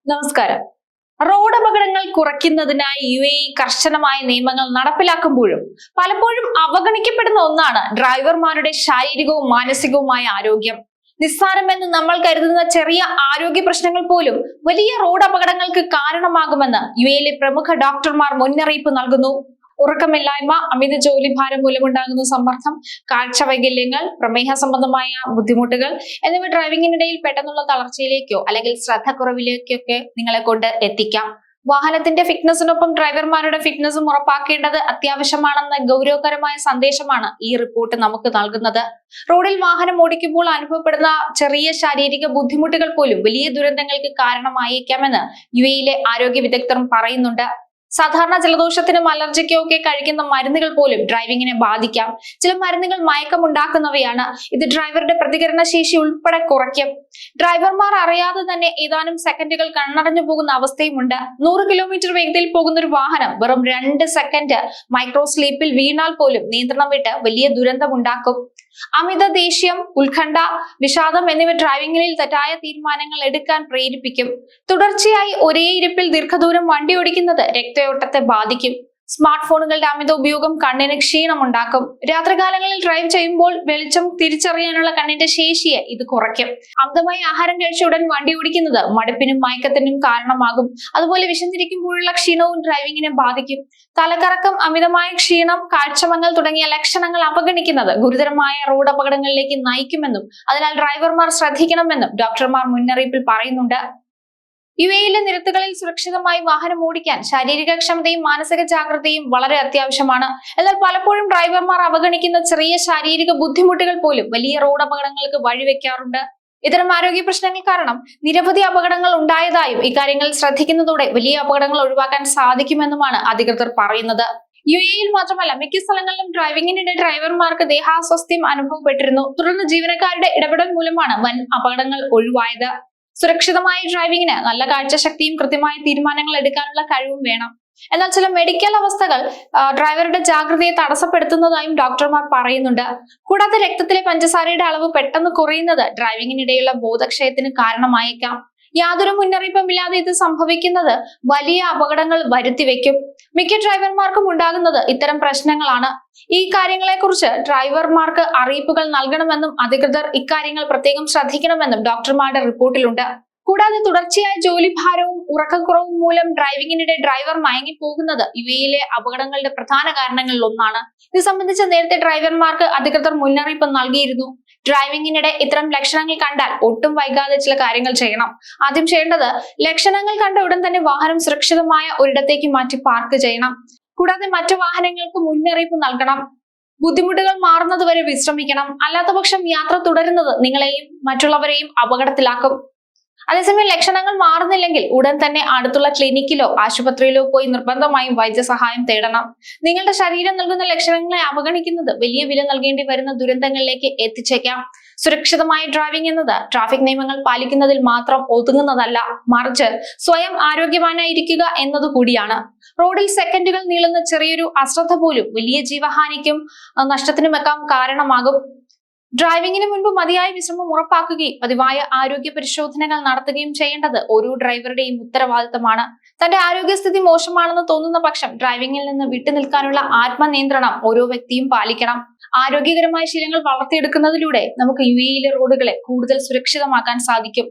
നമസ്കാരം. റോഡ് അപകടങ്ങൾ കുറയ്ക്കുന്നതിനായി കർശനമായ നിയമങ്ങൾ നടപ്പിലാക്കുമ്പോഴും പലപ്പോഴും അവഗണിക്കപ്പെടുന്ന ഒന്നാണ് ഡ്രൈവർമാരുടെ ശാരീരികവും മാനസികവുമായ ആരോഗ്യം. നിസ്സാരമെന്ന് നമ്മൾ കരുതുന്ന ചെറിയ ആരോഗ്യ പ്രശ്നങ്ങൾ പോലും വലിയ റോഡ് അപകടങ്ങൾക്ക് കാരണമാകുമെന്ന് യുഎയിലെ പ്രമുഖ ഡോക്ടർമാർ മുന്നറിയിപ്പ് നൽകുന്നു. ഉറക്കമില്ലായ്മ, അമിത ജോലിഭാരം മൂലമുണ്ടാകുന്ന സമ്മർദ്ദം, കാഴ്ച വൈകല്യങ്ങൾ, പ്രമേഹ സംബന്ധമായ ബുദ്ധിമുട്ടുകൾ എന്നിവ ഡ്രൈവിംഗിനിടയിൽ പെട്ടെന്നുള്ള തളർച്ചയിലേക്കോ അല്ലെങ്കിൽ ശ്രദ്ധക്കുറവിലേക്കൊക്കെ നിങ്ങളെ കൊണ്ട് എത്തിക്കാം. വാഹനത്തിന്റെ ഫിറ്റ്നസിനൊപ്പം ഡ്രൈവർമാരുടെ ഫിറ്റ്നസും ഉറപ്പാക്കേണ്ടത് അത്യാവശ്യമാണെന്ന ഗൗരവകരമായ സന്ദേശമാണ് ഈ റിപ്പോർട്ട് നമുക്ക് നൽകുന്നത്. റോഡിൽ വാഹനം ഓടിക്കുമ്പോൾ അനുഭവപ്പെടുന്ന ചെറിയ ശാരീരിക ബുദ്ധിമുട്ടുകൾ പോലും വലിയ ദുരന്തങ്ങൾക്ക് കാരണമായേക്കാമെന്ന് യുഎയിലെ ആരോഗ്യ വിദഗ്ധർ പറയുന്നുണ്ട്. സാധാരണ ജലദോഷത്തിനും അലർജിക്കും ഒക്കെ കഴിക്കുന്ന മരുന്നുകൾ പോലും ഡ്രൈവിംഗിനെ ബാധിക്കാം. ചില മരുന്നുകൾ മയക്കമുണ്ടാക്കുന്നവയാണ്. ഇത് ഡ്രൈവറുടെ പ്രതികരണ ശേഷി ഉൾപ്പെടെ കുറയ്ക്കും. ഡ്രൈവർമാർ അറിയാതെ തന്നെ ഏതാനും സെക്കൻഡുകൾ കണ്ണടഞ്ഞു പോകുന്ന അവസ്ഥയുമുണ്ട്. 100 കിലോമീറ്റർ വേഗതയിൽ പോകുന്ന ഒരു വാഹനം വെറും 2 സെക്കൻഡ് മൈക്രോ സ്ലീപ്പിൽ വീണാൽ പോലും നിയന്ത്രണം വിട്ട് വലിയ ദുരന്തമുണ്ടാക്കും. അമിത ദേഷ്യം, ഉത്കണ്ഠ, വിഷാദം എന്നിവ ഡ്രൈവിംഗിൽ തെറ്റായ തീരുമാനങ്ങൾ എടുക്കാൻ പ്രേരിപ്പിക്കും. തുടർച്ചയായി ഒരേ ഇരിപ്പിൽ ദീർഘദൂരം വണ്ടി ഓടിക്കുന്നത് രക്തയോട്ടത്തെ ബാധിക്കും. സ്മാർട്ട് ഫോണുകളുടെ അമിത ഉപയോഗം കണ്ണിന് ക്ഷീണമുണ്ടാക്കും. രാത്രികാലങ്ങളിൽ ഡ്രൈവ് ചെയ്യുമ്പോൾ വെളിച്ചം തിരിച്ചറിയാനുള്ള കണ്ണിന്റെ ശേഷിയെ ഇത് കുറയ്ക്കും. അമിതമായി ആഹാരം കഴിച്ച ഉടൻ വണ്ടി ഓടിക്കുന്നത് മടുപ്പിനും മയക്കത്തിനും കാരണമാകും. അതുപോലെ വിശന്നിരിക്കുമ്പോഴുള്ള ക്ഷീണവും ഡ്രൈവിംഗിനെ ബാധിക്കും. തലകറക്കം, അമിതമായ ക്ഷീണം, കാഴ്ചമങ്ങൽ തുടങ്ങിയ ലക്ഷണങ്ങൾ അവഗണിക്കുന്നത് ഗുരുതരമായ റോഡ് അപകടങ്ങളിലേക്ക് നയിക്കുമെന്നും അതിനാൽ ഡ്രൈവർമാർ ശ്രദ്ധിക്കണമെന്നും ഡോക്ടർമാർ മുന്നറിയിപ്പിൽ പറയുന്നുണ്ട്. യുഎയിലെ നിരത്തുകളിൽ സുരക്ഷിതമായി വാഹനം ഓടിക്കാൻ ശാരീരികക്ഷമതയും മാനസിക ജാഗ്രതയും വളരെ അത്യാവശ്യമാണ്. എന്നാൽ പലപ്പോഴും ഡ്രൈവർമാർ അവഗണിക്കുന്ന ചെറിയ ശാരീരിക ബുദ്ധിമുട്ടുകൾ പോലും വലിയ റോഡ് അപകടങ്ങൾക്ക് വഴിവെക്കാറുണ്ട്. ഇത്തരം ആരോഗ്യ പ്രശ്നങ്ങൾ കാരണം നിരവധി അപകടങ്ങൾ ഉണ്ടായതായും ഇക്കാര്യങ്ങൾ ശ്രദ്ധിക്കുന്നതോടെ വലിയ അപകടങ്ങൾ ഒഴിവാക്കാൻ സാധിക്കുമെന്നുമാണ് അധികൃതർ പറയുന്നത്. യുഎയിൽ മാത്രമല്ല മിക്ക സ്ഥലങ്ങളിലും ഡ്രൈവിംഗിനിടെ ഡ്രൈവർമാർക്ക് ദേഹാസ്വാസ്ഥ്യം അനുഭവപ്പെട്ടിരുന്നു. തുടർന്ന് ജീവനക്കാരുടെ ഇടപെടൽ മൂലമാണ് വൻ അപകടങ്ങൾ ഒഴിവായത്. സുരക്ഷിതമായ ഡ്രൈവിംഗിന് നല്ല കാഴ്ചശക്തിയും കൃത്യമായ തീരുമാനങ്ങൾ എടുക്കാനുള്ള കഴിവും വേണം. എന്നാൽ ചില മെഡിക്കൽ അവസ്ഥകൾ ഡ്രൈവറുടെ ജാഗ്രതയെ തടസ്സപ്പെടുത്തുന്നതായും ഡോക്ടർമാർ പറയുന്നുണ്ട്. കൂടാതെ രക്തത്തിലെ പഞ്ചസാരയുടെ അളവ് പെട്ടെന്ന് കുറയുന്നത് ഡ്രൈവിംഗിനിടെയുള്ള ബോധക്ഷയത്തിന് കാരണമായേക്കാം. യാതൊരു മുന്നറിയിപ്പുമില്ലാതെ ഇത് സംഭവിക്കുന്നത് വലിയ അപകടങ്ങൾ വരുത്തിവെക്കും. മിക്ക ഡ്രൈവർമാർക്കും ഉണ്ടാകുന്നത് ഇത്തരം പ്രശ്നങ്ങളാണ്. ഈ കാര്യങ്ങളെക്കുറിച്ച് ഡ്രൈവർമാർക്ക് അറിയിപ്പുകൾ നൽകണമെന്നും അധികൃതർ ഇക്കാര്യങ്ങൾ പ്രത്യേകം ശ്രദ്ധിക്കണമെന്നും ഡോക്ടർമാരുടെ റിപ്പോർട്ടിലുണ്ട്. കൂടാതെ തുടർച്ചയായ ജോലിഭാരവും ഉറക്കക്കുറവും മൂലം ഡ്രൈവിംഗിനിടെ ഡ്രൈവർ മയങ്ങിപ്പോകുന്നത് യുഎയിലെ അപകടങ്ങളുടെ പ്രധാന കാരണങ്ങളിൽ ഒന്നാണ്. ഇത് സംബന്ധിച്ച് നേരത്തെ ഡ്രൈവർമാർക്ക് അധികൃതർ മുന്നറിയിപ്പ് നൽകിയിരുന്നു. ഡ്രൈവിംഗിനിടെ ഇത്തരം ലക്ഷണങ്ങൾ കണ്ടാൽ ഒട്ടും വൈകാതെ ചില കാര്യങ്ങൾ ചെയ്യണം. ആദ്യം ചെയ്യേണ്ടത് ലക്ഷണങ്ങൾ കണ്ട ഉടൻ തന്നെ വാഹനം സുരക്ഷിതമായ ഒരിടത്തേക്ക് മാറ്റി പാർക്ക് ചെയ്യണം. കൂടാതെ മറ്റു വാഹനങ്ങൾക്ക് മുന്നറിയിപ്പ് നൽകണം. ബുദ്ധിമുട്ടുകൾ മാറുന്നതുവരെ വിശ്രമിക്കണം. അല്ലാത്തപക്ഷം യാത്ര തുടരുന്നത് നിങ്ങളെയും മറ്റുള്ളവരെയും അപകടത്തിലാക്കും. അതേസമയം ലക്ഷണങ്ങൾ മാറുന്നില്ലെങ്കിൽ ഉടൻ തന്നെ അടുത്തുള്ള ക്ലിനിക്കിലോ ആശുപത്രിയിലോ പോയി നിർബന്ധമായും വൈദ്യസഹായം തേടണം. നിങ്ങളുടെ ശരീരം നൽകുന്ന ലക്ഷണങ്ങളെ അവഗണിക്കുന്നത് വലിയ വില നൽകേണ്ടി വരുന്ന ദുരന്തങ്ങളിലേക്ക് എത്തിച്ചേക്കാം. സുരക്ഷിതമായ ഡ്രൈവിംഗ് എന്നത് ട്രാഫിക് നിയമങ്ങൾ പാലിക്കുന്നതിൽ മാത്രം ഒതുങ്ങുന്നതല്ല, മറിച്ച് സ്വയം ആരോഗ്യവാനായിരിക്കുക എന്നതുകൂടിയാണ്. റോഡിൽ സെക്കൻഡുകൾ നീളുന്ന ചെറിയൊരു അശ്രദ്ധ പോലും വലിയ ജീവഹാനിക്കും നഷ്ടത്തിനുമെല്ലാം കാരണമാകും. ഡ്രൈവിംഗിന് മുൻപ് മതിയായ വിശ്രമം ഉറപ്പാക്കുകയും പതിവായ ആരോഗ്യ പരിശോധനകൾ നടത്തുകയും ചെയ്യേണ്ടത് ഓരോ ഡ്രൈവറുടെയും ഉത്തരവാദിത്തമാണ്. തന്റെ ആരോഗ്യസ്ഥിതി മോശമാണെന്ന് തോന്നുന്ന പക്ഷം ഡ്രൈവിംഗിൽ നിന്ന് വിട്ടുനിൽക്കാനുള്ള ആത്മനിയന്ത്രണം ഓരോ വ്യക്തിയും പാലിക്കണം. ആരോഗ്യകരമായ ശീലങ്ങൾ വളർത്തിയെടുക്കുന്നതിലൂടെ നമുക്ക് യുഎയിലെ റോഡുകളെ കൂടുതൽ സുരക്ഷിതമാക്കാൻ സാധിക്കും.